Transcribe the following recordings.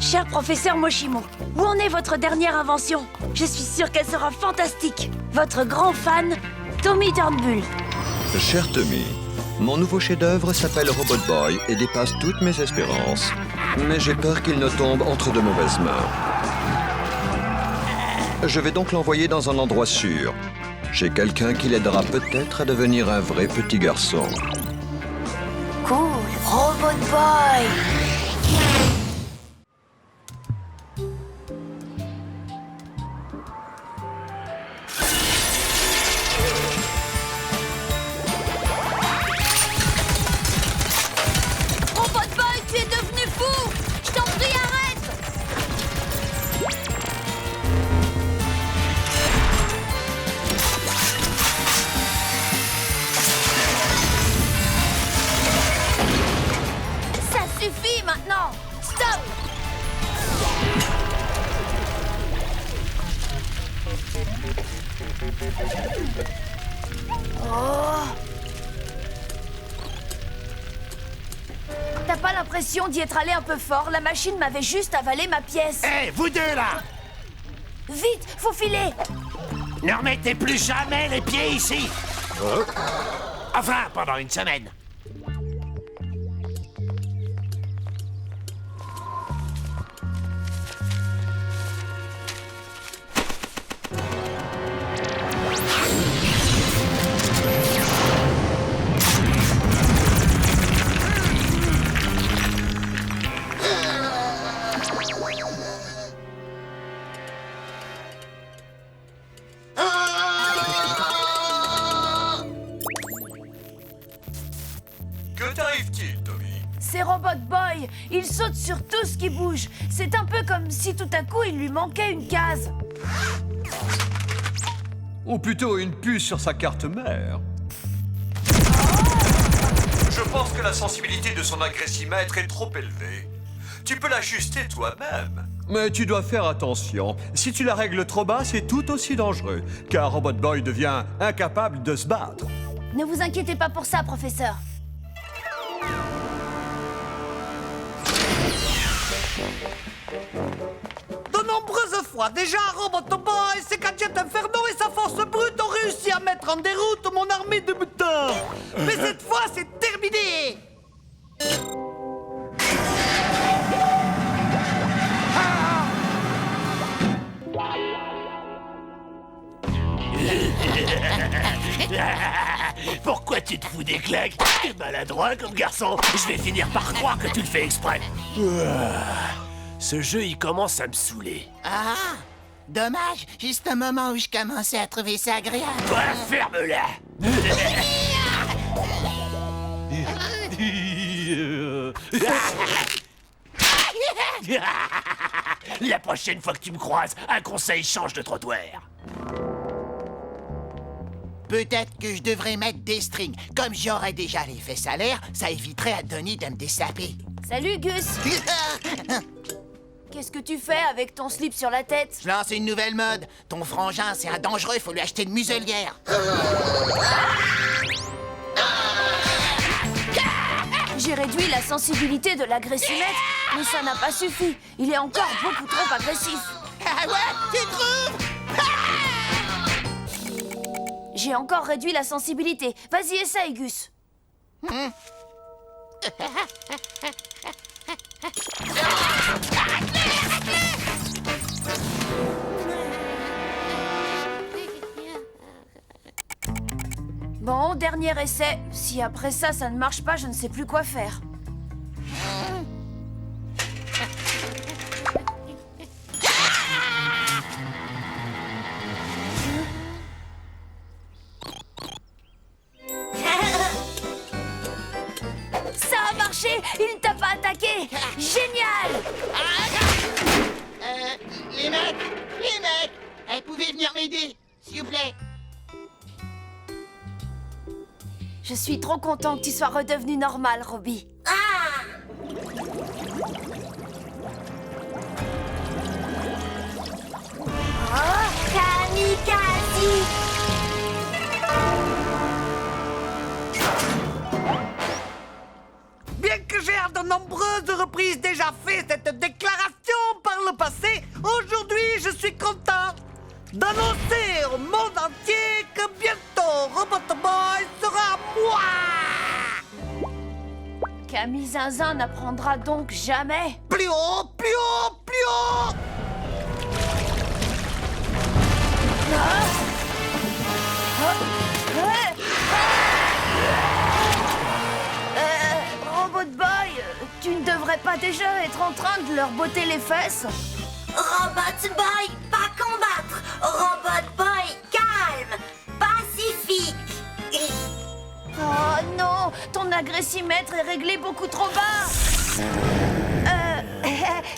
Cher professeur Moshimo, où en est votre dernière invention? Je suis sûre qu'elle sera fantastique. Votre grand fan, Tommy Turnbull. Cher Tommy, mon nouveau chef-d'œuvre s'appelle Robot Boy et dépasse toutes mes espérances. Mais j'ai peur qu'il ne tombe entre de mauvaises mains. Je vais donc l'envoyer dans un endroit sûr. Chez quelqu'un qui l'aidera peut-être à devenir un vrai petit garçon. Cool, Robot Boy. Robot Boy, tu es devenu fou! Je t'en prie, arrête! Ça suffit maintenant! Stop! Oh! T'as pas l'impression d'y être allé un peu fort? La machine m'avait juste avalé ma pièce. Hé, vous deux là! Vite, faut filer! Ne remettez plus jamais les pieds ici! Enfin, pendant une semaine. Que t'arrive-t-il, Tommy? C'est Robot Boy. Il saute sur tout ce qui bouge. C'est un peu comme si tout à coup il lui manquait une case. Ou plutôt une puce sur sa carte mère. Je pense que la sensibilité de son agressimètre est trop élevée. Tu peux l'ajuster toi-même. Mais tu dois faire attention. Si tu la règles trop bas, c'est tout aussi dangereux, car Robot Boy devient incapable de se battre. Ne vous inquiétez pas pour ça, professeur. De nombreuses fois, déjà, Robot Boy, ses gadgets infernaux et sa force brute ont réussi à mettre en déroute mon armée de mutants. Mais cette fois, c'est terminé. Pourquoi tu te fous des claques? T'es maladroit comme garçon. Je vais finir par croire que tu le fais exprès. Ce jeu, il commence à me saouler. Ah! Dommage, juste un moment où je commençais à trouver ça agréable. Toi, ferme-la. La prochaine fois que tu me croises, un conseil, change de trottoir. Peut-être que je devrais mettre des strings. Comme j'aurais déjà les fesses à l'air, ça éviterait à Donnie de me dessaper. Salut, Gus. Qu'est-ce que tu fais avec ton slip sur la tête? Je lance une nouvelle mode. Ton frangin, c'est un dangereux, faut lui acheter une muselière. J'ai réduit la sensibilité de l'agressimètre, mais ça n'a pas suffi. Il est encore beaucoup trop agressif. Ah ouais, tu trouves? J'ai encore réduit la sensibilité. Vas-y, essaye, Gus. Bon, dernier essai. Si après ça, ça ne marche pas, je ne sais plus quoi faire. Ça a marché! Il ne t'a pas attaqué! Génial! Les mecs! Vous pouvez venir m'aider, s'il vous plaît. Je suis trop content que tu sois redevenu normal, Robbie. Kamikaze! Bien que j'ai à de nombreuses reprises déjà fait cette déclaration, annoncer au monde entier que bientôt Robot Boy sera moi. Camille Zinzin n'apprendra donc jamais. Plus haut, plus haut, plus haut. Robot Boy, tu ne devrais pas déjà être en train de leur botter les fesses? Robot Boy, pas combattre. Robot Boy, calme, pacifique. Oh non, ton agressimètre est réglé beaucoup trop bas.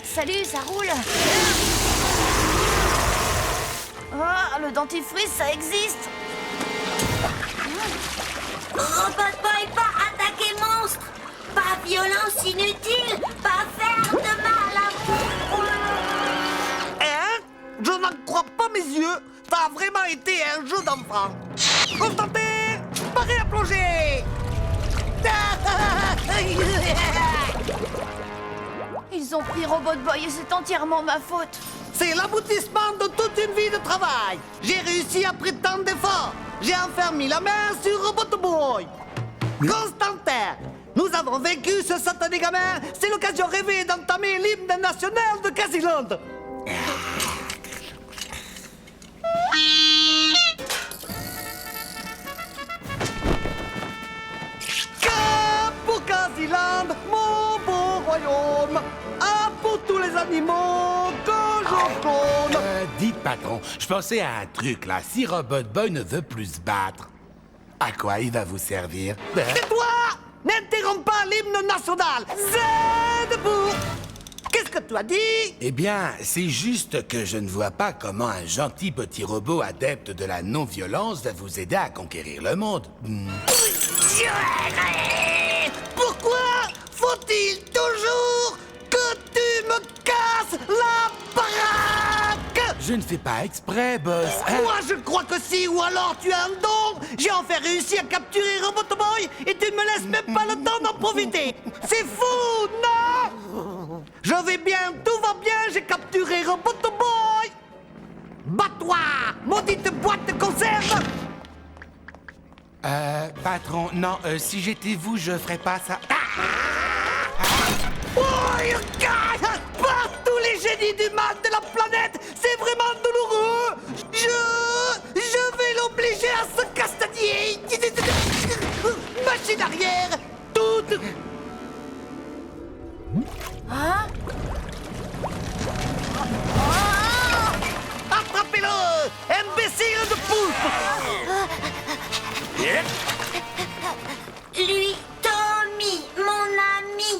Salut, ça roule. Oh, le dentifrice, ça existe. Robot Boy, pas attaquer monstre. Pas violence inutile. Pas faire de mal à vous. Hein? Je n'en crois pas mes yeux. Ça a vraiment été un jeu d'enfant. Constantin, paré à plonger. Ils ont pris Robot Boy et c'est entièrement ma faute. C'est l'aboutissement de toute une vie de travail. J'ai réussi après tant d'efforts. J'ai enfin mis la main sur Robot Boy. Constantin, nous avons vaincu ce satané gamin. C'est l'occasion rêvée d'entamer l'hymne national de Casiland. Cap pour Casiland, mon beau royaume. Un pour tous les animaux que je clone. Dites, patron, je pensais à un truc, là. Si Robot Boy ne veut plus se battre, à quoi il va vous servir? Tais-toi! N'interromps pas l'hymne national. C'est debout. Qu'est-ce que tu as dit? Eh bien, c'est juste que je ne vois pas comment un gentil petit robot adepte de la non-violence va vous aider à conquérir le monde. Pourquoi faut-il toujours que tu me casses la baraque? Je ne fais pas exprès, boss. Hein? Moi, je crois que si, ou alors tu as un don. J'ai enfin réussi à capturer Robot Boy et tu ne me laisses même pas le temps d'en profiter. C'est fou, non? Je vais bien, tout va bien, j'ai capturé Robot Boy. Bats-toi, maudite boîte de conserve. Patron, non, si j'étais vous, je ferais pas ça. Oh, par tous les génies du mal de la planète, c'est vraiment douloureux. Je vais l'obliger à se castagner. Machine arrière, toute. Hein? Attrapez-le, imbécile de poulpe. Lui, Tommy, mon ami.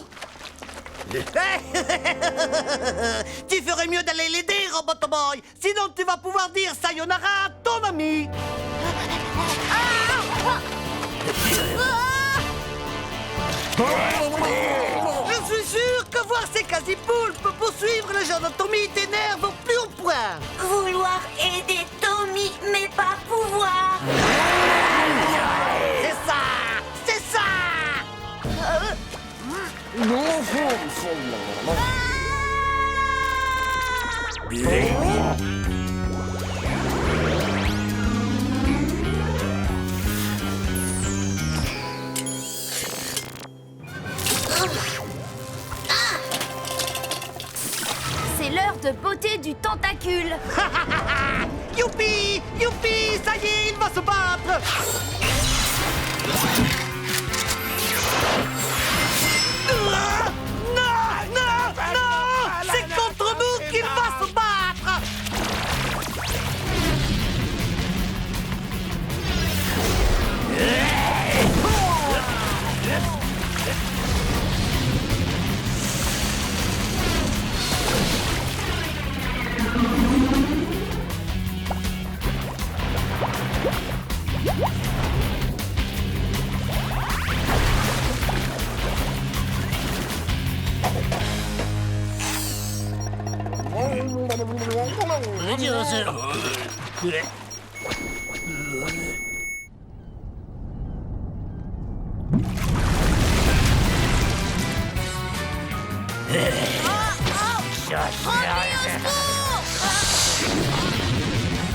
Tu ferais mieux d'aller l'aider, Robot Boy. Sinon, tu vas pouvoir dire sayonara à ton ami. Je suis sûr que voir ces quasi-poulpes poursuivre le genre de Tommy t'énerve au plus haut point. Vouloir aider Tommy, mais pas pouvoir. C'est ça, c'est ça. C'est l'heure de botter du tentacule. Youpi, youpi, ça y est, il va se battre. Non, non, non, c'est contre nous qu'il va se battre.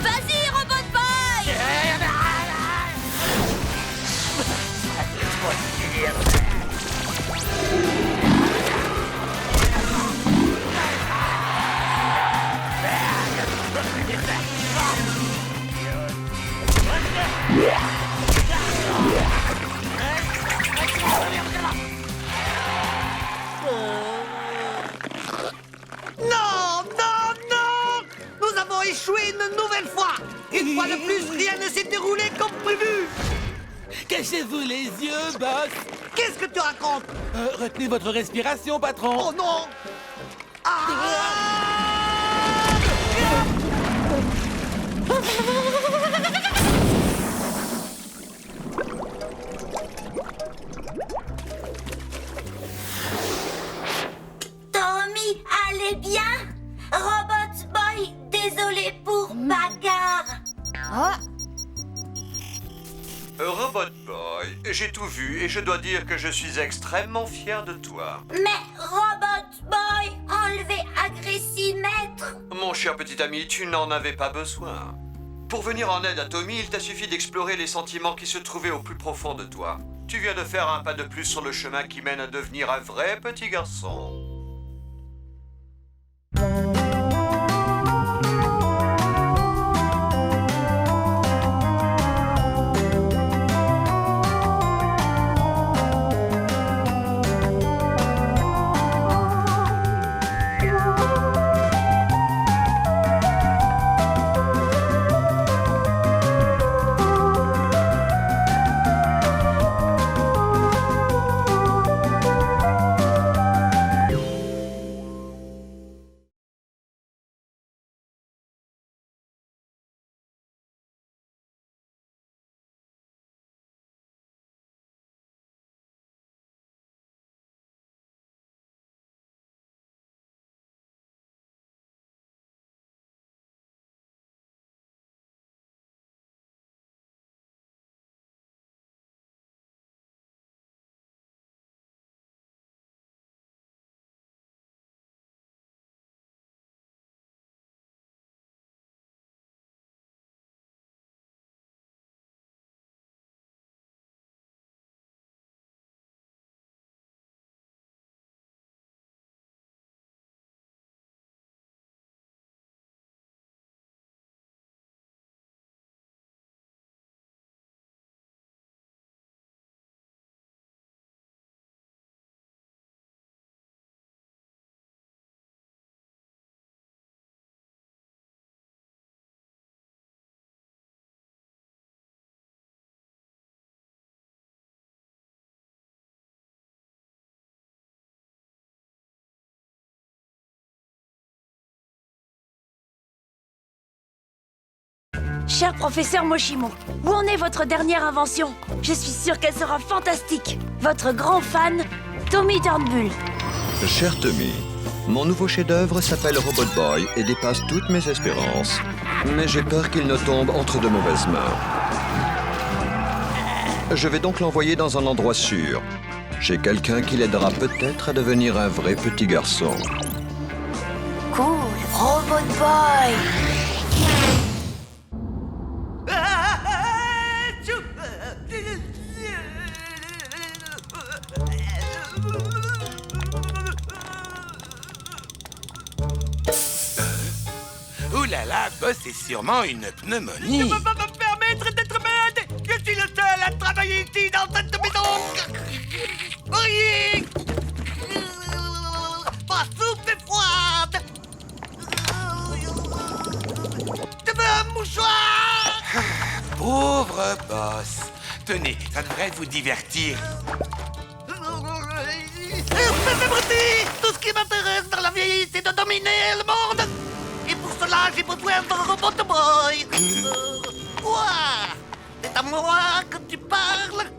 Vas-y, Robot Boy! Non, non, non! Nous avons échoué une nouvelle fois! Une fois de plus, rien ne s'est déroulé comme prévu! Cachez-vous les yeux, boss. Qu'est-ce que tu racontes? Retenez votre respiration, patron. Oh non! Tommy, allez bien? Robot Boy, désolé pour bagarre. Robot Boy, j'ai tout vu et je dois dire que je suis extrêmement fier de toi. Mais Robot Boy, enlevez Agressimètre. Mon cher petit ami, tu n'en avais pas besoin. Pour venir en aide à Tommy, il t'a suffi d'explorer les sentiments qui se trouvaient au plus profond de toi. Tu viens de faire un pas de plus sur le chemin qui mène à devenir un vrai petit garçon. Cher professeur Moshimo, où en est votre dernière invention? Je suis sûre qu'elle sera fantastique. Votre grand fan, Tommy Turnbull. Cher Tommy, mon nouveau chef-d'œuvre s'appelle Robot Boy et dépasse toutes mes espérances. Mais j'ai peur qu'il ne tombe entre de mauvaises mains. Je vais donc l'envoyer dans un endroit sûr. Chez quelqu'un qui l'aidera peut-être à devenir un vrai petit garçon. Cool, Robot Boy. Ouh là là, boss, c'est sûrement une pneumonie. Tu ne peux pas me permettre d'être malade! Je suis le seul à travailler ici dans cette maison! Oui! Ma soupe est froide! Je veux un mouchoir! Pauvre boss. Tenez, ça devrait vous divertir. Tout ce qui m'intéresse dans la vie, c'est de dominer le monde! Et pour cela, j'ai besoin d'un Robot Boy! Quoi? C'est à moi que tu parles?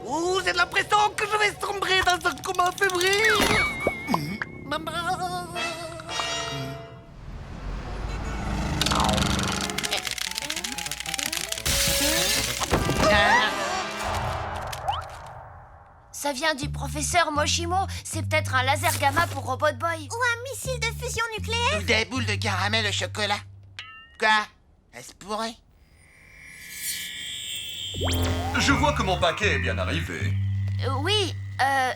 Ou j'ai l'impression que je vais sombrer dans un coma fébrile? Maman! Ça vient du professeur Moshimo. C'est peut-être un laser gamma pour Robot Boy. Ou un missile de fusion nucléaire? Ou des boules de caramel au chocolat. Quoi? Ça se pourrait. Je vois que mon paquet est bien arrivé. Oui,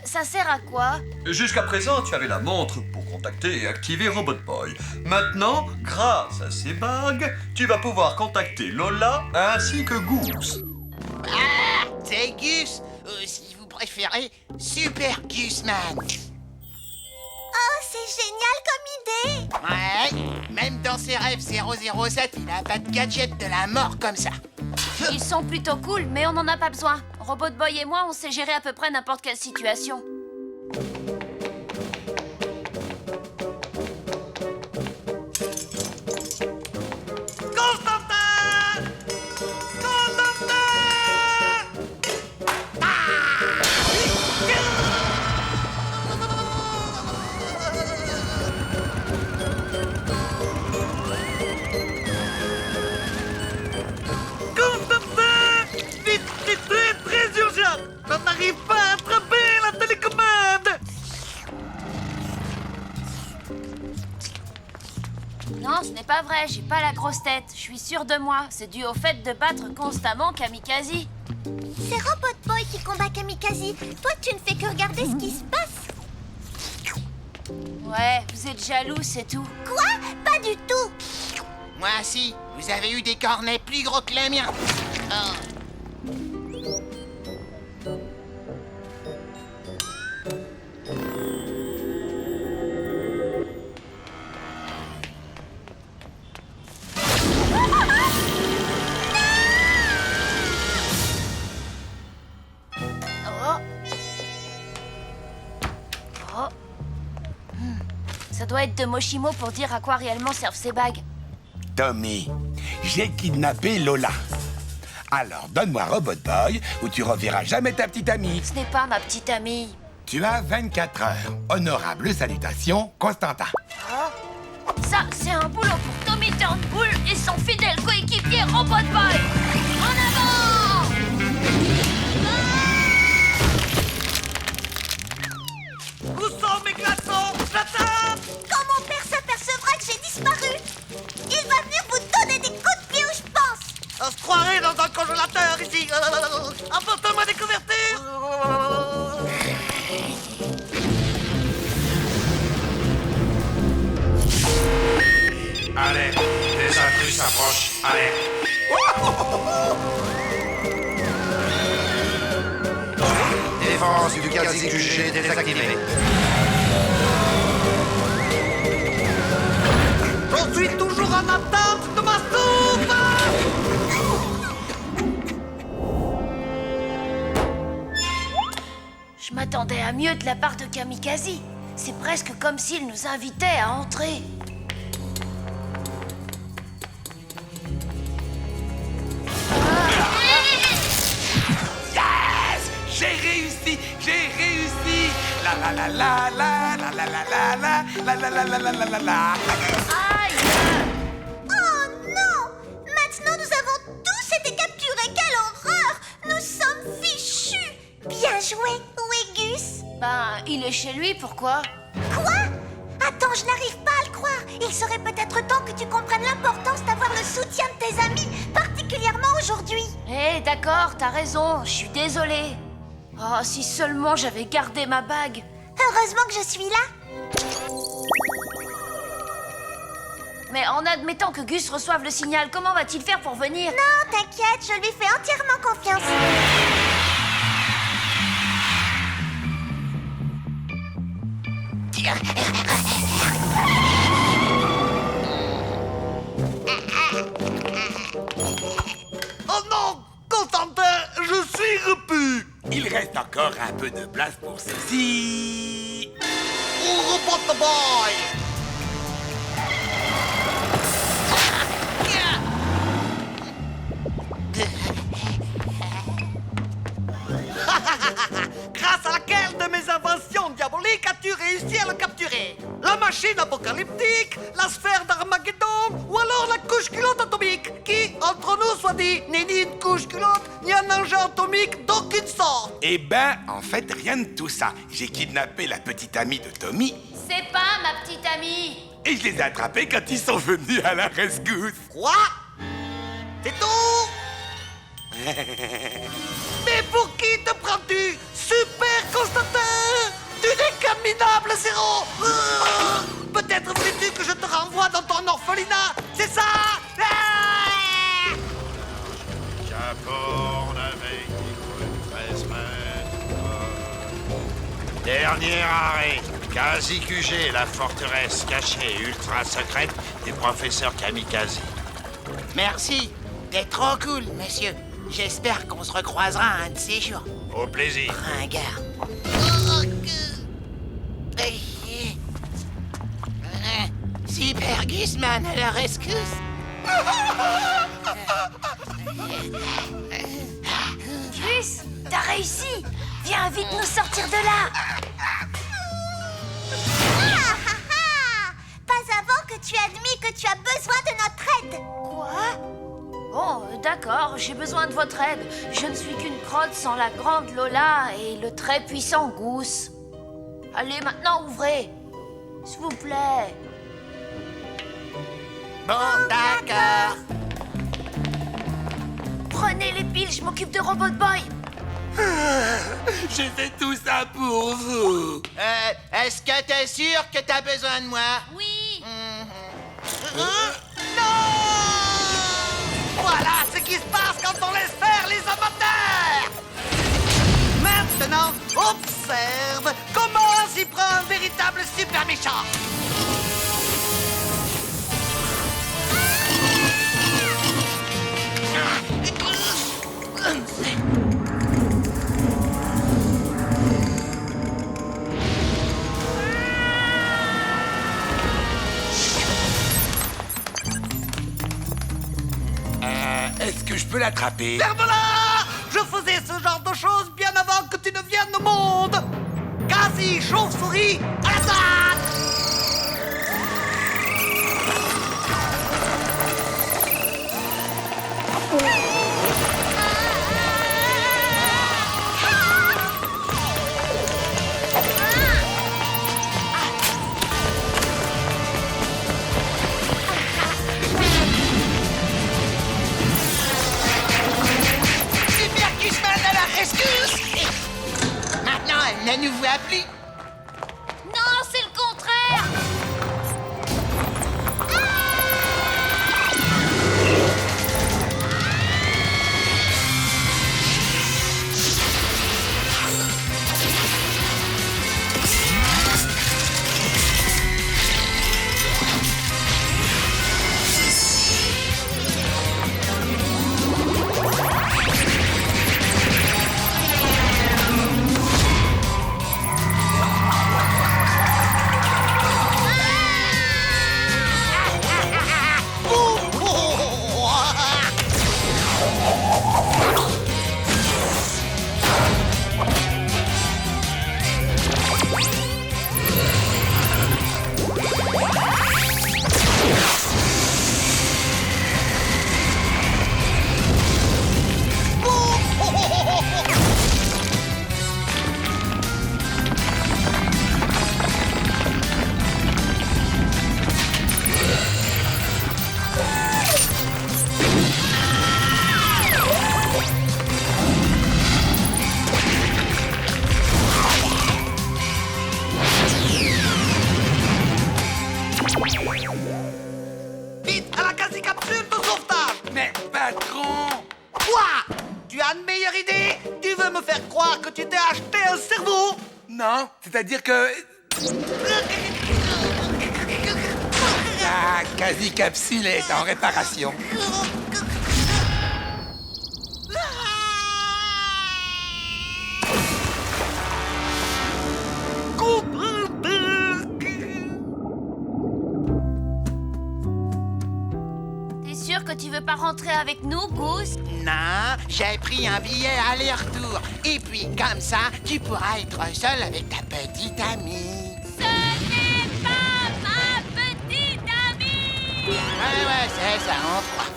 ça sert à quoi? Jusqu'à présent, tu avais la montre pour contacter et activer Robot Boy. Maintenant, grâce à ces bagues, tu vas pouvoir contacter Lola ainsi que Goose. Ah, c'est Gus. Si vous préférez, Super Gusman. Oh, c'est génial comme idée! Ouais, même dans ses rêves 007, il a pas de gadget de la mort comme ça. Ils sont plutôt cool, mais on n'en a pas besoin. Robot Boy et moi, on sait gérer à peu près n'importe quelle situation. Constantin! Constantin! Constantin! Vite, c'est très, très urgent! On n'arrive pas à attraper la télécommande! Non, ce n'est pas vrai, j'ai pas la grosse tête. Je suis sûre de moi. C'est dû au fait de battre constamment Kamikaze. C'est Robot Boy qui combat Kamikaze. Toi, tu ne fais que regarder ce qui se passe. Ouais, vous êtes jaloux, c'est tout. Quoi? Pas du tout. Moi si, vous avez eu des cornets plus gros que les miens. Oh. Oh. Oh. Ça doit être de Moshimo pour dire à quoi réellement servent ces bagues. Tommy, j'ai kidnappé Lola. Alors donne-moi Robot Boy ou tu reverras jamais ta petite amie. Ce n'est pas ma petite amie. Tu as 24 heures. Honorable salutation, Constantin. Ça, c'est un boulot pour Tommy Turnbull et son fidèle coéquipier Robot Boy. En avant! Où sont mes glaçons? J'attends! Quand mon père s'apercevra que j'ai disparu, il va venir vous donner des coups de pied où je pense. On se croirait dans un congélateur ici! Apporte-moi des couvertures! Alerte, des intrus s'approchent. Alerte. Défense du quasi QG désactivée. Je suis toujours en attente de ma soupe! Je m'attendais à mieux de la part de Kamikaze. C'est presque comme s'il nous invitait à entrer. Yes! J'ai réussi! J'ai réussi! La la la la la la la la la la la la la la la la la. Aïe! Oh non! Maintenant, nous avons tous été capturés. Quelle horreur! Nous sommes fichus. Bien joué. Où est Gus? Ben, il est chez lui, pourquoi? Quoi? Attends, je n'arrive pas à le croire. Il serait peut-être temps que tu comprennes l'importance d'avoir le soutien de tes amis, particulièrement aujourd'hui. Eh, d'accord, t'as raison, je suis désolée. Oh, si seulement j'avais gardé ma bague. Heureusement que je suis là. Mais en admettant que Gus reçoive le signal, comment va-t-il faire pour venir? Non, t'inquiète, je lui fais entièrement confiance. Oh non! Constantin, je suis repu! Il reste encore un peu de place pour ceci. Oh, Robot Boy! Grâce à laquelle de mes inventions diaboliques as-tu réussi à le capturer? La machine apocalyptique, la sphère d'Armageddon ou alors la couche culotte atomique qui, entre nous soit dit, n'est ni une couche culotte ni un engin atomique d'aucune sorte? Eh ben, en fait, rien de tout ça. J'ai kidnappé la petite amie de Tommy C'est pas ma petite amie. et je les ai attrapés quand ils sont venus à la rescousse. Quoi? C'est tout. Mais pour qui te prends-tu? Super Constantin! Tu n'es qu'un minable zéro! Peut-être voulais-tu que je te renvoie dans ton orphelinat? C'est ça? J'apporte avec 13 mètres. Dernier arrêt. Quasi QG, la forteresse cachée ultra secrète du professeur Kamikaze. Merci. T'es trop cool, monsieur. J'espère qu'on se recroisera un de ces jours. Au plaisir. Ringard. Super Guzman à la rescousse. Gus, t'as réussi. Viens vite nous sortir de là. Pas avant que tu admis que tu as besoin de notre aide. Quoi? Bon, d'accord, j'ai besoin de votre aide. Je ne suis qu'une crotte sans la grande Lola et le très puissant Goose. Allez, maintenant, ouvrez. S'il vous plaît. Bon, d'accord. Prenez les piles, je m'occupe de Robot Boy. J'ai fait tout ça pour vous. Est-ce que t'es sûr que t'as besoin de moi? Oui. Non! Voilà ce qui se passe quand on laisse faire les amateurs! Maintenant, observe comment s'y prend un véritable super méchant! Est-ce que je peux l'attraper? Ferme-la! Je faisais ce genre de choses bien avant que tu ne viennes au monde! Quasi chauve-souris, attaque! Super Guzman à la rescousse. Maintenant, elle ne nous voit plus. Non, c'est le contraire. Vite à la quasi-capsule de sauvetage! Mais patron! Quoi? Tu as une meilleure idée? Tu veux me faire croire que tu t'es acheté un cerveau? Non, c'est-à-dire que... La quasi-capsule est en réparation. T'es sûr que tu veux pas rentrer avec nous, Goose? Non, j'ai pris un billet aller-retour. Et puis, comme ça, tu pourras être seul avec ta petite amie. Ce n'est pas ma petite amie. Ouais, c'est ça, on croit.